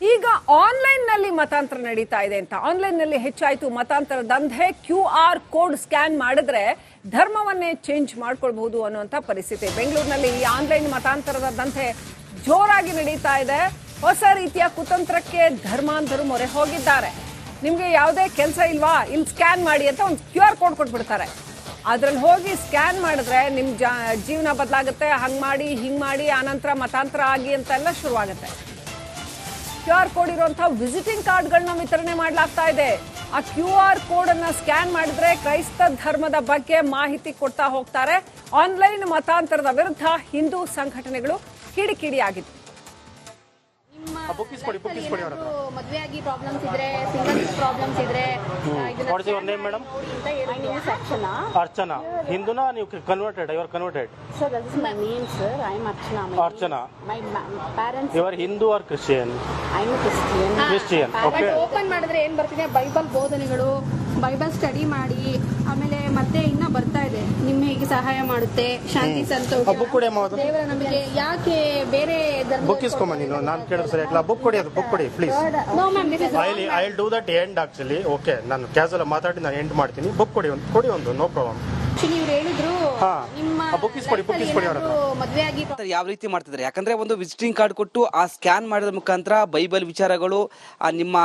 ಈಗ ಆನ್ಲೈನ್ ನಲ್ಲಿ ಮತಾಂತರ ನಡೀತಾ ಇದೆ ಅಂತ ಆನ್ಲೈನ್ ನಲ್ಲಿ ಹೆಚ್ಚಾಯಿತು ಮತಾಂತರ ದಂಧೆ. QR ಕೋಡ್ ಸ್ಕ್ಯಾನ್ ಮಾಡಿದ್ರೆ ಧರ್ಮವನ್ನೇ ಚೇಂಜ್ ಮಾಡ್ಕೊಳ್ಬಹುದು ಅನ್ನುವಂತ ಪರಿಸ್ಥಿತಿ. ಬೆಂಗಳೂರಿನಲ್ಲಿ ಈ ಆನ್ಲೈನ್ ಮತಾಂತರದ ದಂಧೆ ಜೋರಾಗಿ ನಡೀತಾ ಇದೆ. ಹೊಸ ರೀತಿಯ ಕುತಂತ್ರಕ್ಕೆ ಧರ್ಮಾಂಧರು ಮೊರೆ ಹೋಗಿದ್ದಾರೆ. ನಿಮ್ಗೆ ಯಾವುದೇ ಕೆಲಸ ಇಲ್ವಾ, ಇಲ್ಲಿ ಸ್ಕ್ಯಾನ್ ಮಾಡಿ ಅಂತ ಒಂದು QR ಕೋಡ್ ಕೊಟ್ಬಿಡ್ತಾರೆ. ಅದ್ರಲ್ಲಿ ಹೋಗಿ ಸ್ಕ್ಯಾನ್ ಮಾಡಿದ್ರೆ ನಿಮ್ ಜೀವನ ಬದಲಾಗುತ್ತೆ, ಹಂಗ್ ಮಾಡಿ ಹಿಂಗ್ ಮಾಡಿ ಆನಂತರ ಮತಾಂತರ ಆಗಿ ಅಂತೆಲ್ಲ ಶುರುವಾಗುತ್ತೆ. QR ಕೋಡ್ ಇರುವಂತಹ ವಿಸಿಟಿಂಗ್ ಕಾರ್ಡ್ಗಳನ್ನ ವಿತರಣೆ ಮಾಡಲಾಗ್ತಾ ಇದೆ. ಆ QR ಕೋಡ್ ಅನ್ನ ಸ್ಕ್ಯಾನ್ ಮಾಡಿದ್ರೆ ಕ್ರೈಸ್ತ ಧರ್ಮದ ಬಗ್ಗೆ ಮಾಹಿತಿ ಕೊಡ್ತಾ ಹೋಗ್ತಾರೆ. ಆನ್ಲೈನ್ ಮತಾಂತರದ ವಿರುದ್ಧ ಹಿಂದೂ ಸಂಘಟನೆಗಳು ಕಿಡಿಕಿಡಿಯಾಗಿತ್ತು. ಮದುವೆ ಆಗಿ ಪ್ರಾಬ್ಲಮ್ಸ್ ಇದ್ರೆ, ಸಿಂಗಲ್ ಪ್ರಾಬ್ಲಮ್ಸ್ ಇದ್ರೆ, what is your name madam? Archana. Archana. ಹಿಂದೂನಾ ನೀವು converted? You are converted? Sir, that is my name, sir. I am Archana. Archana. My parents. You are Hindu or Christian? I am a Christian. Christian. Okay. Open ಮಾಡಿದ್ರೆ ಏನ್ ಬರ್ತಿದೆ, Bible ಬೋಧನೆಗಳು, Bible study ಮಾಡಿ, ಆಮೇಲೆ ಮತ್ತೆ ಇನ್ನ ಬರ್ತಾ ಇದೆ ನಿಮ್ಮ ಹೇಗೆ ಸಹಾಯ ಮಾಡುತ್ತೆ, ಶಾಂತಿ ಸಂತೋಷ, ದೇವರ ನಂಬಿಕೆ. ಯಾಕೆ ಬೇರೆ ಧರ್ಮ ಬುಕ್ ಇಸ್ಕೊಂಬ ನೀನು, ನಾನು ಕೇಳಿದ್ರೆ ಸರಿ ಯಾಕಲ್ಲ. ಬುಕ್ ಕೊಡಿ, ಅದು ಬುಕ್ ಕೊಡಿ please. No ma'am, this is I will do that and actually. Okay, ನಾನು ಕ್ಯಾಸುವಲ್ ಮಾತಾಡಿ ನಾನು ಎಂಡ್ ಮಾಡ್ತೀನಿ. ಬುಕ್ ಕೊಡಿ ಒಂದು ನೋ ಪ್ರಾಬ್ಲಮ್. ಇವ್ರು ಹೇಳಿದ್ರು ನಿಮ್ಮ ಮದುವೆ ಆಗಿ ಯಾವ ರೀತಿ ಮಾಡ್ತಿದ್ದಾರೆ, ಯಾಕಂದ್ರೆ ಒಂದು ವಿಸಿಟಿಂಗ್ ಕಾರ್ಡ್ ಕೊಟ್ಟು ಆ ಸ್ಕ್ಯಾನ್ ಮಾಡಿದ ಮುಖಾಂತರ ಬೈಬಲ್ ವಿಚಾರಗಳು, ನಿಮ್ಮ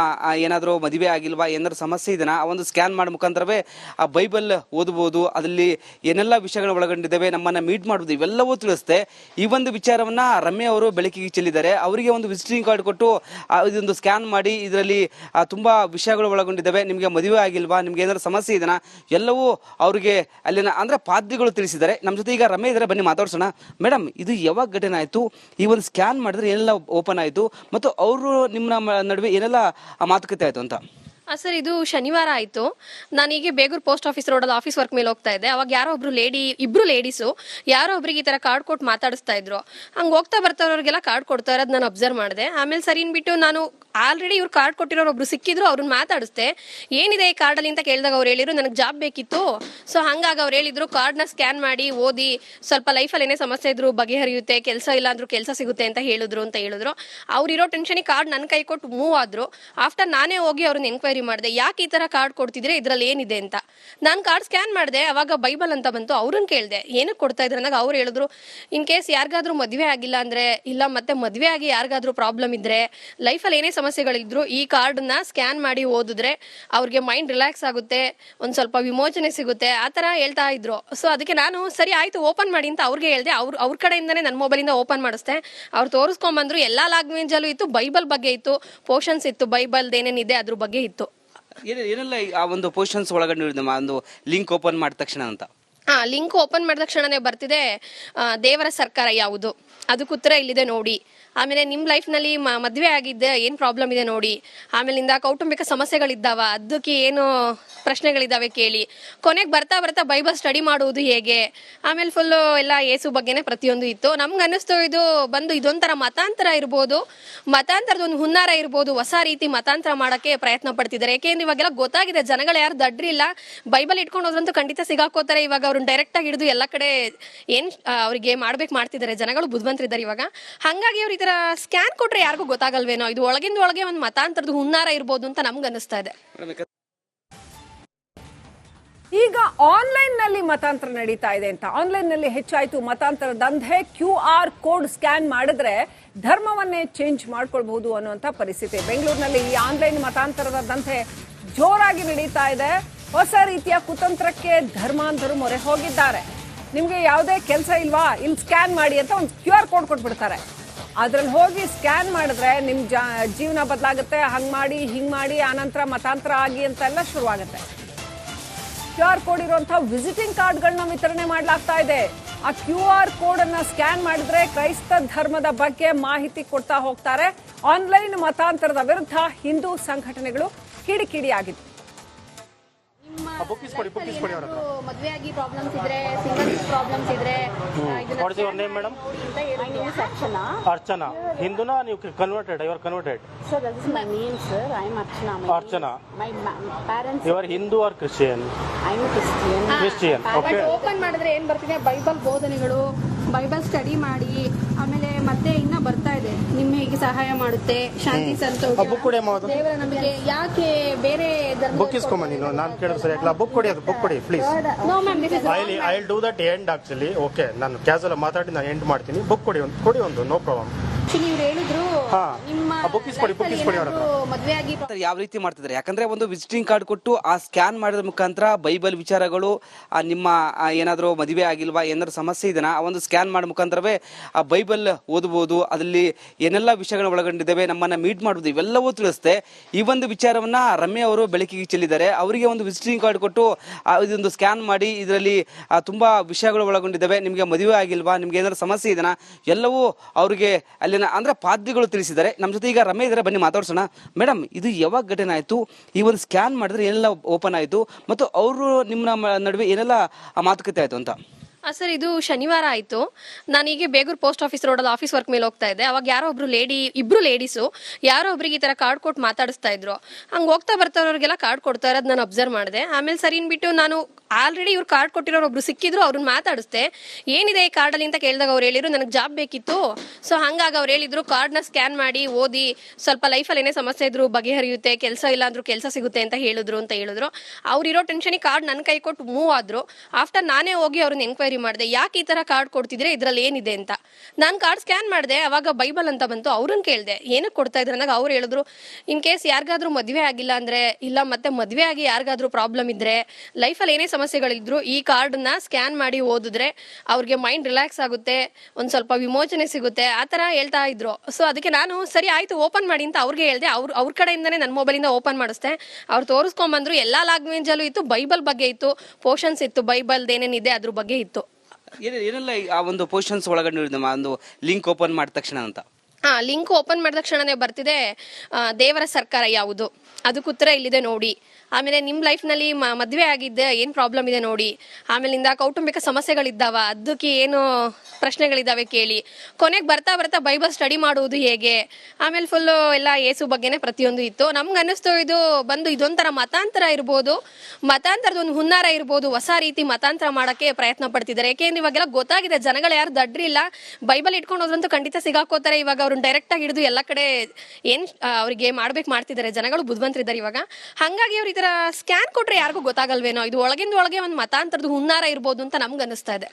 ಏನಾದರೂ ಮದುವೆ ಆಗಿಲ್ವಾ, ಏನಾದ್ರು ಸಮಸ್ಯೆ ಇದೆನಾ, ಆ ಒಂದು ಸ್ಕ್ಯಾನ್ ಮಾಡೋ ಮುಖಾಂತರವೇ ಆ ಬೈಬಲ್ ಓದಬಹುದು. ಅದರಲ್ಲಿ ಏನೆಲ್ಲ ವಿಷಯಗಳು ಒಳಗೊಂಡಿದ್ದಾವೆ, ನಮ್ಮನ್ನ ಮೀಟ್ ಮಾಡುವುದು, ಇವೆಲ್ಲವೂ ತಿಳಿಸುತ್ತೆ. ಈ ಒಂದು ವಿಚಾರವನ್ನ ರಮ್ಯ ಅವರು ಬೆಳಕಿಗೆ ಚೆಲ್ಲಿದ್ದಾರೆ. ಅವರಿಗೆ ಒಂದು ವಿಸಿಟಿಂಗ್ ಕಾರ್ಡ್ ಕೊಟ್ಟು ಇದೊಂದು ಸ್ಕ್ಯಾನ್ ಮಾಡಿ, ಇದರಲ್ಲಿ ತುಂಬಾ ವಿಷಯಗಳು ಒಳಗೊಂಡಿದ್ದಾವೆ, ನಿಮಗೆ ಮದುವೆ ಆಗಿಲ್ವಾ, ನಿಮ್ಗೆ ಏನಾದ್ರು ಸಮಸ್ಯೆ ಇದೆನಾ, ಎಲ್ಲವೂ ಅವರಿಗೆ ಅಲ್ಲಿನ ಅಂದ್ರೆ ಪಾದ್ರಿಗಳು ತಿಳಿಸಿದ್ದಾರೆ. ನಮ್ಮ ಜೊತೆ ಈಗ ರಮ್ಯ ಇದ್ದಾರೆ, ಬನ್ನಿ ಮಾತಾಡ್ಸೋಣ. ಮೇಡಮ್, ಇದು ಯಾವಾಗ ಘಟನೆ ಆಯ್ತು, ಈ ಒಂದು ಸ್ಕ್ಯಾನ್ ಮಾಡಿದ್ರೆ ಏನೆಲ್ಲ ಓಪನ್ ಆಯ್ತು, ಮತ್ತು ಅವರು ನಿಮ್ಮ ನಡುವೆ ಏನೆಲ್ಲ ಮಾತುಕತೆ ಆಯ್ತು ಅಂತ? ಸರ್, ಇದು ಶನಿವಾರ ಆಯಿತು. ನಾನು ಹೀಗೆ ಬೇಗೂರು ಪೋಸ್ಟ್ ಆಫೀಸ್ ರೋಡಲ್ಲಿ ಆಫೀಸ್ ವರ್ಕ್ ಮೇಲೆ ಹೋಗ್ತಾ ಇದ್ದೆ. ಅವಾಗ ಯಾರೋ ಇಬ್ರು ಲೇಡೀಸು ಯಾರೋ ಒಬ್ರಿಗೆ ಈ ಥರ ಕಾರ್ಡ್ ಕೊಟ್ಟು ಮಾತಾಡಿಸ್ತಾ ಇದ್ರು. ಹಂಗೆ ಹೋಗ್ತಾ ಬರ್ತಾವ್ರಿಗೆಲ್ಲ ಕಾರ್ಡ್ ಕೊಡ್ತಾ ಇರೋದು ನಾನು ಅಬ್ಸರ್ವ್ ಮಾಡಿದೆ. ಆಮೇಲೆ ಸರಿ ಬಿಟ್ಟು ನಾನು ಆಲ್ರೆಡಿ ಇವ್ರು ಕಾರ್ಡ್ ಕೊಟ್ಟಿರೋರು ಒಬ್ರು ಸಿಕ್ಕಿದ್ರು, ಅವ್ರನ್ನ ಮಾತಾಡಿಸ್ದೆ. ಏನಿದೆ ಈ ಕಾರ್ಡಲ್ಲಿ ಅಂತ ಕೇಳಿದಾಗ ಅವ್ರು ಹೇಳಿದ್ರು ನನಗೆ ಜಾಬ್ ಬೇಕಿತ್ತು. ಸೊ ಹಂಗಾಗಿ ಅವ್ರು ಹೇಳಿದ್ರು ಕಾರ್ಡ್ನ ಸ್ಕ್ಯಾನ್ ಮಾಡಿ ಓದಿ, ಸ್ವಲ್ಪ ಲೈಫಲ್ಲಿ ಏನೇ ಸಮಸ್ಯೆ ಇದ್ರು ಬಗೆಹರಿಯುತ್ತೆ, ಕೆಲಸ ಇಲ್ಲ ಅಂದ್ರೂ ಕೆಲಸ ಸಿಗುತ್ತೆ ಅಂತ ಹೇಳಿದ್ರು. ಅವ್ರಿರೋ ಟೆನ್ಷನಿಗೆ ಕಾರ್ಡ್ ನನ್ನ ಕೈ ಕೊಟ್ಟು ಮೂವ್ ಆದ್ರು. ಆಫ್ಟರ್ ನಾನೇ ಹೋಗಿ ಅವ್ರನ್ನ ಎನ್ಕ್ವೈರಿ ಮಾಡಿದೆ, ಯಾಕೆ ಈ ತರ ಕಾರ್ಡ್ ಕೊಡ್ತಿದ್ರೆ, ಇದ್ರಲ್ಲಿ ಏನಿದೆ ಅಂತ. ನಾನು ಕಾರ್ಡ್ ಸ್ಕ್ಯಾನ್ ಮಾಡಿದೆ, ಅವಾಗ ಬೈಬಲ್ ಅಂತ ಬಂತು. ಅವ್ರನ್ನ ಕೇಳಿದೆ ಏನಕ್ಕೆ ಕೊಡ್ತಾ ಇದ್ರೆ ಅಂದಾಗ ಅವ್ರು ಹೇಳಿದ್ರು, ಇನ್ ಕೇಸ್ ಯಾರಿಗಾದ್ರೂ ಮದುವೆ ಆಗಿಲ್ಲ ಅಂದ್ರೆ, ಇಲ್ಲ ಮತ್ತೆ ಮದುವೆ ಆಗಿ ಯಾರಿಗಾದ್ರೂ ಪ್ರಾಬ್ಲಮ್ ಇದ್ರೆ, ಲೈಫಲ್ಲಿ ಏನೇ ಸಮಸ್ಯೆಗಳಿದ್ರು ಈ ಕಾರ್ಡ್ನ ಸ್ಕ್ಯಾನ್ ಮಾಡಿ ಓದಿದ್ರೆ ಅವ್ರಿಗೆ ಮೈಂಡ್ ರಿಲ್ಯಾಕ್ಸ್ ಆಗುತ್ತೆ, ಒಂದ್ ಸ್ವಲ್ಪ ವಿಮೋಚನೆ ಸಿಗುತ್ತೆ, ಆ ತರ ಹೇಳ್ತಾ ಇದ್ರು. ಸೊ ಅದಕ್ಕೆ ನಾನು ಸರಿ ಆಯ್ತು ಓಪನ್ ಮಾಡಿ ಅಂತ ಅವ್ರಿಗೆ ಹೇಳ್ದೆ. ಅವ್ರ ಕಡೆಯಿಂದಾನೇ ನನ್ನ ಮೊಬೈಲಿಂದ ಓಪನ್ ಮಾಡಿಸ್ದೆ. ಅವ್ರು ತೋರಿಸ್ಕೊಂಡ್ಬಂದ್ರು. ಎಲ್ಲಾ ಲ್ಯಾಂಗ್ವೇಜ್ ಅಲ್ಲೂ ಇತ್ತು, ಬೈಬಲ್ ಬಗ್ಗೆ ಇತ್ತು, ಪೋರ್ಷನ್ಸ್ ಇತ್ತು, ಬೈಬಲ್ ಏನೇನಿದೆ ಅದ್ರ ಬಗ್ಗೆ ಇತ್ತು. ಏನೆಲ್ಲ ಆ ಒಂದು ಪೋರ್ಷನ್ಸ್ ಒಳಗಡೆ ಒಂದು ಲಿಂಕ್ ಓಪನ್ ಮಾಡಿದ ತಕ್ಷಣ ಅಂತ? ಲಿಂಕ್ ಓಪನ್ ಮಾಡಿದ ತಕ್ಷಣನೇ ಬರ್ತಿದೆ, ದೇವರ ಸರ್ಕಾರ ಯಾವುದು, ಅದಕ್ಕೆ ಉತ್ತರ ಇಲ್ಲಿದೆ ನೋಡಿ. ಆಮೇಲೆ ನಿಮ್ಮ ಲೈಫ್ನಲ್ಲಿ ಮದುವೆ ಆಗಿದ್ದೆ, ಏನು ಪ್ರಾಬ್ಲಮ್ ಇದೆ ನೋಡಿ. ಆಮೇಲಿಂದ ಕೌಟುಂಬಿಕ ಸಮಸ್ಯೆಗಳಿದ್ದಾವ, ಅದಕ್ಕೆ ಏನು ಪ್ರಶ್ನೆಗಳಿದ್ದಾವೆ ಕೇಳಿ. ಕೊನೆಗೆ ಬರ್ತಾ ಬರ್ತಾ ಬೈಬಲ್ ಸ್ಟಡಿ ಮಾಡುವುದು ಹೇಗೆ, ಆಮೇಲೆ ಫುಲ್ಲು ಎಲ್ಲ ಯೇಸು ಬಗ್ಗೆನೇ ಪ್ರತಿಯೊಂದು ಇತ್ತು. ನಮ್ಗೆ ಅನ್ನಿಸ್ತು ಇದೊಂಥರ ಮತಾಂತರ ಇರ್ಬೋದು, ಮತಾಂತರದ ಒಂದು ಹುನ್ನಾರ ಇರ್ಬೋದು. ಹೊಸ ರೀತಿ ಮತಾಂತರ ಮಾಡೋಕ್ಕೆ ಪ್ರಯತ್ನ ಪಡ್ತಿದ್ದಾರೆ. ಯಾಕೆಂದ್ರೆ ಇವಾಗೆಲ್ಲ ಗೊತ್ತಾಗಿದೆ, ಜನಗಳು ಯಾರು ದಡ್ರಿಲ್ಲ, ಬೈಬಲ್ ಇಟ್ಕೊಂಡು ಹೋದ್ರಂತೂ ಖಂಡಿತ ಸಿಗಾಕೋತಾರೆ. ಇವಾಗ ಅವ್ರನ್ನ ಡೈರೆಕ್ಟ್ ಆಗಿ ಹಿಡಿದು ಎಲ್ಲ ಕಡೆ ಏನ್ ಅವ್ರಿಗೆ ಮಾಡ್ತಿದ್ದಾರೆ. ಜನಗಳು ಬುದ್ಧಿವಂತರಿದ್ದಾರೆ ಇವಾಗ. ಹಂಗಾಗಿ ಅವ್ರು ಈ ತರ ಸ್ಕ್ಯಾನ್ ಕೊಟ್ರೆ ಯಾರಿಗೂ ಗೊತ್ತಾಗಲ್ವೇನೋ, ಇದು ಒಳಗಿಂದ ಒಳಗೆ ಒಂದು ಮತಾಂತರದ ಹುನ್ನಾರ ಇರ್ಬೋದು ಅಂತ ನಮ್ಗೆ ಅನಿಸ್ತಾ ಇದೆ. ಈಗ ಆನ್ಲೈನ್ ನಲ್ಲಿ ಮತಾಂತರ ನಡೀತಾ ಇದೆ ಅಂತ ಆನ್ಲೈನ್ ನಲ್ಲಿ ಹೆಚ್ಚಾಯಿತು ಮತಾಂತರ ದಂಧೆ. QR ಕೋಡ್ ಸ್ಕ್ಯಾನ್ ಮಾಡಿದ್ರೆ ಧರ್ಮವನ್ನೇ ಚೇಂಜ್ ಮಾಡ್ಕೊಳ್ಬಹುದು ಅನ್ನುವಂತ ಪರಿಸ್ಥಿತಿ. ಬೆಂಗಳೂರಿನಲ್ಲಿ ಈ ಆನ್ಲೈನ್ ಮತಾಂತರದ ದಂಧೆ ಜೋರಾಗಿ ನಡೀತಾ ಇದೆ. ಹೊಸ ರೀತಿಯ ಕುತಂತ್ರಕ್ಕೆ ಧರ್ಮಾಂಧರು ಮೊರೆ ಹೋಗಿದ್ದಾರೆ. ನಿಮ್ಗೆ ಯಾವುದೇ ಕೆಲಸ ಇಲ್ವಾ, ಇಲ್ಲಿ ಸ್ಕ್ಯಾನ್ ಮಾಡಿ ಅಂತ ಒಂದು QR ಕೋಡ್ ಕೊಟ್ಬಿಡ್ತಾರೆ. ಅದ್ರಲ್ಲಿ ಹೋಗಿ ಸ್ಕ್ಯಾನ್ ಮಾಡಿದ್ರೆ ನಿಮ್ ಜೀವನ ಬದಲಾಗುತ್ತೆ, ಹಂಗ್ ಮಾಡಿ ಹಿಂಗ್ ಮಾಡಿ ಆನಂತರ ಮತಾಂತರ ಆಗಿ ಅಂತೆಲ್ಲ ಶುರುವಾಗುತ್ತೆ. QR ಕೋಡ್ ಇರುವಂತಹ ವಿಸಿಟಿಂಗ್ ಕಾರ್ಡ್ಗಳನ್ನ ವಿತರಣೆ ಮಾಡಲಾಗ್ತಾ ಇದೆ. ಆ QR ಕೋಡ್ ಅನ್ನ ಸ್ಕ್ಯಾನ್ ಮಾಡಿದ್ರೆ ಕ್ರೈಸ್ತ ಧರ್ಮದ ಬಗ್ಗೆ ಮಾಹಿತಿ ಕೊಡ್ತಾ ಹೋಗ್ತಾರೆ. ಆನ್ಲೈನ್ ಮತಾಂತರದ ವಿರುದ್ಧ ಹಿಂದೂ ಸಂಘಟನೆಗಳು ಕಿಡಿಕಿಡಿಯಾಗಿತ್ತು. ಮದುವೆ ಆಗಿ ಪ್ರಾಬ್ಲಮ್ಸ್ ಇದ್ರೆ, ಸಿಂಗಲ್ ಪ್ರಾಬ್ಲಮ್ಸ್ ಇದ್ರೆ, what is your name madam? Archana. Archana. ಹಿಂದೂನಾ ನೀವು converted? You are converted? Sir, that is my name, sir. I am Archana. Archana. My parents. You are Hindu or Christian? I am a Christian. Christian. Okay. Open ಮಾಡಿದ್ರೆ ಏನ್ ಬರ್ತಿದೆ, Bible ಬೋಧನೆಗಳು, Bible study ಮಾಡಿ, ಆಮೇಲೆ ಮತ್ತೆ ಇನ್ನ ಬರ್ತಾ ಇದೆ ನಿಮ್ಮ ಹೇಗೆ ಸಹಾಯ ಮಾಡುತ್ತೆ, ಶಾಂತಿ ಸಂತೋಷ, ಬುಕ್ ಕೊಡಿ ಅಮ್ಮ ಅದು. ದೇವರ ನಂಬಿಕೆ. ಯಾಕೆ ಬೇರೆ ಬುಕ್ ಇಸ್ಕೊಂಬ ನೀನು, ನಾನು ಕೇಳಿದ್ರೆ ಸರಿ ಆಗಲ್ಲ. ಬುಕ್ ಕೊಡಿ, ಅದು ಬುಕ್ ಕೊಡಿ please. No ma'am, this is I will do that and actually. Okay, ನಾನು ಕ್ಯಾಸುವಲ್ ಮಾತಾಡಿ ನಾನು ಎಂಡ್ ಮಾಡ್ತೀನಿ. ಬುಕ್ ಕೊಡಿ ಒಂದು, ನೋ ಪ್ರಾಬ್ಲಮ್. ಇವ್ರು ಹೇಳಿದ್ರು ಹಾ, ನಿಮ್ಮ ಬುಕ್ ಇಸ್ಕೊಡಿ ಅವ್ರ ಹತ್ರ. ಮದ್ವೆ ಆಗಿ ಯಾವ ರೀತಿ ಮಾಡ್ತಿದ್ದಾರೆ, ಯಾಕಂದ್ರೆ ಒಂದು ವಿಸಿಟಿಂಗ್ ಕಾರ್ಡ್ ಕೊಟ್ಟು ಆ ಸ್ಕ್ಯಾನ್ ಮಾಡಿದ ಮುಖಾಂತರ ಬೈಬಲ್ ವಿಚಾರಗಳು, ನಿಮ್ಮ ಏನಾದರೂ ಮದುವೆ ಆಗಿಲ್ವಾ, ಏನಾದ್ರು ಸಮಸ್ಯೆ ಇದೆನಾ, ಆ ಒಂದು ಸ್ಕ್ಯಾನ್ ಮಾಡೋ ಮುಖಾಂತರವೇ ಆ ಬೈಬಲ್ ಓದಬಹುದು. ಅದರಲ್ಲಿ ಏನೆಲ್ಲ ವಿಷಯಗಳು ಒಳಗೊಂಡಿದ್ದಾವೆ, ನಮ್ಮನ್ನ ಮೀಟ್ ಮಾಡುವುದು, ಇವೆಲ್ಲವೂ ತಿಳಿಸುತ್ತೆ. ಈ ಒಂದು ವಿಚಾರವನ್ನ ರಮ್ಯಾ ಅವರು ಬೆಳಕಿಗೆ ಚೆಲ್ಲಿದ್ದಾರೆ. ಅವರಿಗೆ ಒಂದು ವಿಸಿಟಿಂಗ್ ಕಾರ್ಡ್ ಕೊಟ್ಟು ಇದೊಂದು ಸ್ಕ್ಯಾನ್ ಮಾಡಿ, ಇದರಲ್ಲಿ ತುಂಬಾ ವಿಷಯಗಳು ಒಳಗೊಂಡಿದ್ದಾವೆ, ನಿಮಗೆ ಮದುವೆ ಆಗಿಲ್ವಾ, ನಿಮ್ಗೆ ಏನಾದ್ರು ಸಮಸ್ಯೆ ಇದೆನಾ, ಎಲ್ಲವೂ ಅವರಿಗೆ ಅಲ್ಲಿನ ಅಂದ್ರೆ ಪಾದ್ರಿಗಳು ತಿಳಿಸಿದ್ದಾರೆ. ನಮ್ಮ ಜೊತೆ ಈಗ ರಮ್ಯಾ ಇದ್ದಾರೆ, ಬನ್ನಿ ಮಾತಾಡ್ಸೋಣ. ಮೇಡಮ್, ಇದು ಯಾವಾಗ ಘಟನೆ ಆಯ್ತು, ಈ ಒಂದು ಸ್ಕ್ಯಾನ್ ಮಾಡಿದ್ರೆ ಏನೆಲ್ಲ ಓಪನ್ ಆಯ್ತು, ಮತ್ತು ಅವರು ನಿಮ್ಮ ನಡುವೆ ಏನೆಲ್ಲ ಮಾತುಕತೆ ಆಯ್ತು ಅಂತ? ಸರ್, ಇದು ಶನಿವಾರ ಆಯಿತು. ನಾನೀಗ ಬೇಗೂರು ಪೋಸ್ಟ್ ಆಫೀಸ್ ರೋಡಲ್ಲಿ ಆಫೀಸ್ ವರ್ಕ್ ಮೇಲೆ ಹೋಗ್ತಾ ಇದ್ದೆ. ಅವಾಗ ಯಾರೋ ಒಬ್ರು ಇಬ್ರು ಲೇಡೀಸು ಯಾರೋ ಒಬ್ರಿಗೆ ಈ ಥರ ಕಾರ್ಡ್ ಕೊಟ್ಟು ಮಾತಾಡಿಸ್ತಾ ಇದ್ರು. ಹಂಗೆ ಹೋಗ್ತಾ ಬರ್ತಾವ್ರಿಗೆಲ್ಲ ಕಾರ್ಡ್ ಕೊಡ್ತಾ ಇರೋದು ನಾನು ಅಬ್ಸರ್ವ್ ಮಾಡಿದೆ. ಆಮೇಲೆ ಸರಿ ಅಂದ್ಬಿಟ್ಟು ನಾನು ಆಲ್ರೆಡಿ ಇವ್ರು ಕಾರ್ಡ್ ಕೊಟ್ಟಿರೋರು ಒಬ್ರು ಸಿಕ್ಕಿದ್ರು, ಅವ್ರನ್ನ ಮಾತಾಡಿಸ್ದೆ. ಏನಿದೆ ಈ ಕಾರ್ಡಲ್ಲಿ ಅಂತ ಕೇಳಿದಾಗ ಅವ್ರು ಹೇಳಿದ್ರು ನನಗೆ ಜಾಬ್ ಬೇಕಿತ್ತು. ಸೊ ಹಂಗಾಗಿ ಅವ್ರು ಹೇಳಿದ್ರು ಕಾರ್ಡ್ನ ಸ್ಕ್ಯಾನ್ ಮಾಡಿ ಓದಿ, ಸ್ವಲ್ಪ ಲೈಫಲ್ಲಿ ಏನೇ ಸಮಸ್ಯೆ ಇದ್ರು ಬಗೆಹರಿಯುತ್ತೆ, ಕೆಲಸ ಇಲ್ಲ ಅಂದ್ರೂ ಕೆಲಸ ಸಿಗುತ್ತೆ ಅಂತ ಹೇಳಿದ್ರು. ಅವ್ರಿರೋ ಟೆನ್ಷನಿಗೆ ಕಾರ್ಡ್ ನನ್ನ ಕೈ ಕೊಟ್ಟು ಮೂವ್ ಆದ್ರು. ಆಫ್ಟರ್ ನಾನೇ ಹೋಗಿ ಅವ್ರನ್ನ ಎಂಕ್ವೈರಿ ಮಾಡಿದೆ, ಯಾಕೆ ಈ ತರ ಕಾರ್ಡ್ ಕೊಡ್ತಿದ್ರೆ, ಇದ್ರಲ್ಲಿ ಏನಿದೆ ಅಂತ. ನಾನು ಕಾರ್ಡ್ ಸ್ಕ್ಯಾನ್ ಮಾಡಿದೆ, ಅವಾಗ ಬೈಬಲ್ ಅಂತ ಬಂತು. ಅವ್ರನ್ನ ಕೇಳಿದೆ ಏನಕ್ಕೆ ಕೊಡ್ತಾ ಇದ್ರೆ ಅಂದಾಗ ಅವ್ರು ಹೇಳಿದ್ರು, ಇನ್ ಕೇಸ್ ಯಾರಿಗಾದ್ರೂ ಮದುವೆ ಆಗಿಲ್ಲ ಅಂದ್ರೆ, ಇಲ್ಲ ಮತ್ತೆ ಮದುವೆ ಆಗಿ ಯಾರಿಗಾದ್ರೂ ಪ್ರಾಬ್ಲಮ್ ಇದ್ರೆ, ಲೈಫಲ್ಲಿ ಏನೇ ಸಮಸ್ಯೆಗಳಿದ್ರು ಈ ಕಾರ್ಡ್ನ ಸ್ಕ್ಯಾನ್ ಮಾಡಿ ಓದಿದ್ರೆ ಅವ್ರಿಗೆ ಮೈಂಡ್ ರಿಲ್ಯಾಕ್ಸ್ ಆಗುತ್ತೆ, ಒಂದ್ ಸ್ವಲ್ಪ ವಿಮೋಚನೆ ಸಿಗುತ್ತೆ, ಆ ತರ ಹೇಳ್ತಾ ಇದ್ರು. ಸೊ ಅದಕ್ಕೆ ನಾನು ಸರಿ ಆಯ್ತು ಓಪನ್ ಮಾಡಿ ಅಂತ ಅವ್ರಿಗೆ ಹೇಳ್ದೆ. ಅವ್ರ ಕಡೆಯಿಂದಾನೇ ನನ್ನ ಮೊಬೈಲಿಂದ ಓಪನ್ ಮಾಡಿಸ್ದೆ. ಅವ್ರು ತೋರಿಸ್ಕೊಂಡ್ಬಂದ್ರು, ಎಲ್ಲಾ ಲ್ಯಾಂಗ್ವೇಜ್ ಅಲ್ಲೂ ಇತ್ತು, ಬೈಬಲ್ ಬಗ್ಗೆ ಇತ್ತು, ಪೋರ್ಷನ್ಸ್ ಇತ್ತು, ಬೈಬಲ್ ಏನೇನಿದೆ ಅದ್ರ ಬಗ್ಗೆ ಇತ್ತು. ಏನೆಲ್ಲ ಆ ಒಂದು ಪೊಸಿಷನ್ಸ್ ಒಳಗೊಂಡಿರೋದು, ಒಂದು ಲಿಂಕ್ ಓಪನ್ ಮಾಡಿದ ತಕ್ಷಣ ಅಂತ? ಲಿಂಕ್ ಓಪನ್ ಮಾಡಿದ ತಕ್ಷಣನೇ ಬರ್ತಿದೆ, ದೇವರ ಸರ್ಕಾರ ಯಾವುದು, ಅದಕ್ಕೆ ಉತ್ತರ ಇಲ್ಲಿದೆ ನೋಡಿ. ಆಮೇಲೆ ನಿಮ್ಮ ಲೈಫ್ನಲ್ಲಿ ಮದುವೆ ಆಗಿದ್ದೆ, ಏನು ಪ್ರಾಬ್ಲಮ್ ಇದೆ ನೋಡಿ. ಆಮೇಲಿಂದ ಕೌಟುಂಬಿಕ ಸಮಸ್ಯೆಗಳಿದ್ದಾವ, ಅದಕ್ಕೆ ಏನು ಪ್ರಶ್ನೆಗಳಿದ್ದಾವೆ ಕೇಳಿ. ಕೊನೆಗೆ ಬರ್ತಾ ಬರ್ತಾ ಬೈಬಲ್ ಸ್ಟಡಿ ಮಾಡುವುದು ಹೇಗೆ, ಆಮೇಲೆ ಫುಲ್ಲು ಎಲ್ಲ ಯೇಸು ಬಗ್ಗೆನೇ ಪ್ರತಿಯೊಂದು ಇತ್ತು. ನಮ್ಗೆ ಅನ್ನಿಸ್ತು ಇದೊಂಥರ ಮತಾಂತರ ಇರ್ಬೋದು, ಮತಾಂತರದ ಒಂದು ಹುನ್ನಾರ ಇರ್ಬೋದು, ಹೊಸ ರೀತಿ ಮತಾಂತರ ಮಾಡೋಕ್ಕೆ ಪ್ರಯತ್ನ ಪಡ್ತಿದ್ದಾರೆ. ಯಾಕೆಂದ್ರೆ ಇವಾಗೆಲ್ಲ ಗೊತ್ತಾಗಿದೆ, ಜನಗಳು ಯಾರು ದಡ್ರಿಲ್ಲ, ಬೈಬಲ್ ಇಟ್ಕೊಂಡು ಹೋದ್ರಂತೂ ಖಂಡಿತ ಸಿಗಾಕೋತಾರೆ. ಇವಾಗ ಅವ್ರನ್ನ ಡೈರೆಕ್ಟ್ ಆಗಿ ಹಿಡಿದು ಎಲ್ಲ ಕಡೆ ಏನ್ ಅವ್ರಿಗೆ ಮಾಡ್ತಿದ್ದಾರೆ. ಜನಗಳು ಬುದ್ಧಿವಂತರಿದ್ದಾರೆ ಇವಾಗ. ಹಂಗಾಗಿ ಅವ್ರು ಈ ತರ ಸ್ಕ್ಯಾನ್ ಕೊಟ್ರೆ ಯಾರಿಗೂ ಗೊತ್ತಾಗಲ್ವೇನೋ, ಇದು ಒಳಗಿಂದ ಒಳಗೆ ಒಂದು ಮತಾಂತರದ ಹುನ್ನಾರ ಇರ್ಬೋದು ಅಂತ ನಮ್ಗೆ ಅನಿಸ್ತಾ ಇದೆ.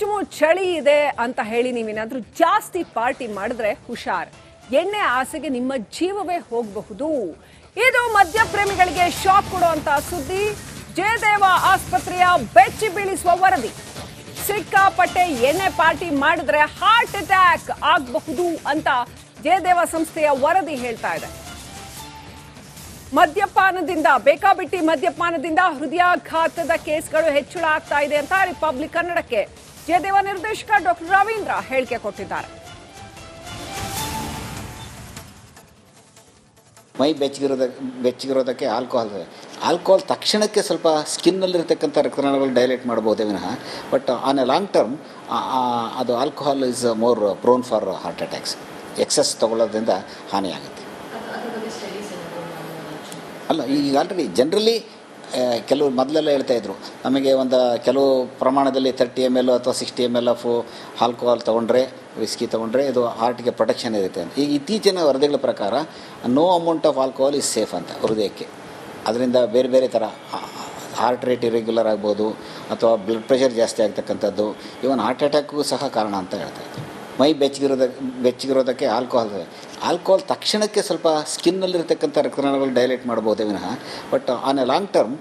ಚುಮು ಚಳಿ ಇದೆ ಅಂತ ಹೇಳಿ ನೀವೇನಾದ್ರೂ ಜಾಸ್ತಿ ಪಾರ್ಟಿ ಮಾಡಿದ್ರೆ ಹುಷಾರ್, ಎಣ್ಣೆ ಆಸೆಗೆ ನಿಮ್ಮ ಜೀವವೇ ಹೋಗಬಹುದು. ಇದು ಮದ್ಯಪ್ರೇಮಿಗಳಿಗೆ ಶಾಕ್ ಕೊಡುವಂತ ಸುದ್ದಿ. ಜಯದೇವ ಆಸ್ಪತ್ರೆಯ ಬೆಚ್ಚಿ ಬೀಳಿಸುವ ವರದಿ. ಸಿಕ್ಕಾಪಟ್ಟೆ ಎಣ್ಣೆ ಪಾರ್ಟಿ ಮಾಡಿದ್ರೆ ಹಾರ್ಟ್ ಅಟ್ಯಾಕ್ ಆಗಬಹುದು ಅಂತ ಜಯದೇವ ಸಂಸ್ಥೆಯ ವರದಿ ಹೇಳ್ತಾ ಇದೆ. ಮದ್ಯಪಾನದಿಂದ, ಬೇಕಾಬಿಟ್ಟಿ ಮದ್ಯಪಾನದಿಂದ ಹೃದಯಾಘಾತದ ಕೇಸ್ಗಳು ಹೆಚ್ಚಳ ಆಗ್ತಾ ಇದೆ ಅಂತ ರಿಪಬ್ಲಿಕ್ ಕನ್ನಡಕ್ಕೆ ಜಯದೇವ ನಿರ್ದೇಶಕ ಡಾಕ್ಟರ್ ರವೀಂದ್ರ ಹೇಳಿಕೆ ಕೊಟ್ಟಿದ್ದಾರೆ. ಮೈ ಬೆಚ್ಚಗಿರೋದಕ್ಕೆ ಆಲ್ಕೋಹಾಲ್ ತಕ್ಷಣಕ್ಕೆ ಸ್ವಲ್ಪ ಸ್ಕಿನ್ನಲ್ಲಿರ್ತಕ್ಕಂಥ ರಕ್ತನಾಳಗಳು ಡೈಲೇಟ್ ಮಾಡ್ಬೋದೇ ವಿನಃ, but on a long term ಅದು alcohol is more prone for heart attacks. Excess ತಗೊಳ್ಳೋದ್ರಿಂದ ಹಾನಿಯಾಗುತ್ತೆ. ಅಲ್ಲ, ಈಗ ಆಲ್ರೆಡಿ ಜನರಲಿ ಕೆಲವು ಮೊದಲೆಲ್ಲ ಹೇಳ್ತಾಯಿದ್ರು, ನಮಗೆ ಕೆಲವು ಪ್ರಮಾಣದಲ್ಲಿ 30 ml ಅಥವಾ 60 ml ಆಫ್ ಆಲ್ಕೋಹಾಲ್ ತೊಗೊಂಡ್ರೆ, ವಿಸ್ಕಿ ತೊಗೊಂಡ್ರೆ ಇದು ಹಾರ್ಟ್ಗೆ ಪ್ರೊಟೆಕ್ಷನ್ ಇರುತ್ತೆ ಅಂತ. ಈಗ ಇತ್ತೀಚಿನ ವರದಿಗಳ ಪ್ರಕಾರ no amount of alcohol is safe ಅಂತ ಹೃದಯಕ್ಕೆ. ಅದರಿಂದ ಬೇರೆ ಬೇರೆ ಥರ ಹಾರ್ಟ್ ರೇಟ್ ಇರೆಗ್ಯುಲರ್ ಆಗ್ಬೋದು, ಅಥವಾ ಬ್ಲಡ್ ಪ್ರೆಷರ್ ಜಾಸ್ತಿ ಆಗ್ತಕ್ಕಂಥದ್ದು, ಇವನ್ ಹಾರ್ಟ್ ಅಟ್ಯಾಕ್ಗೂ ಸಹ ಕಾರಣ ಅಂತ ಹೇಳ್ತಾಯಿದ್ರು. ಮೈ ಬೆಚ್ಚಗಿರೋದಕ್ಕೆ ಆಲ್ಕೋಹಾಲ್ ತಕ್ಷಣಕ್ಕೆ ಸ್ವಲ್ಪ ಸ್ಕಿನ್ನಲ್ಲಿರ್ತಕ್ಕಂಥ ರಕ್ತನಾಳಗಳು ಡೈಲೇಟ್ ಮಾಡ್ಬೋದೇ ವಿನಃ, but on a long term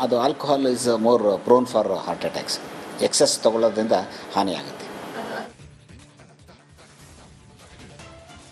ಅದು alcohol is more prone for heart attacks. Excess ತಗೊಳ್ಳೋದ್ರಿಂದ ಹಾನಿಯಾಗುತ್ತೆ.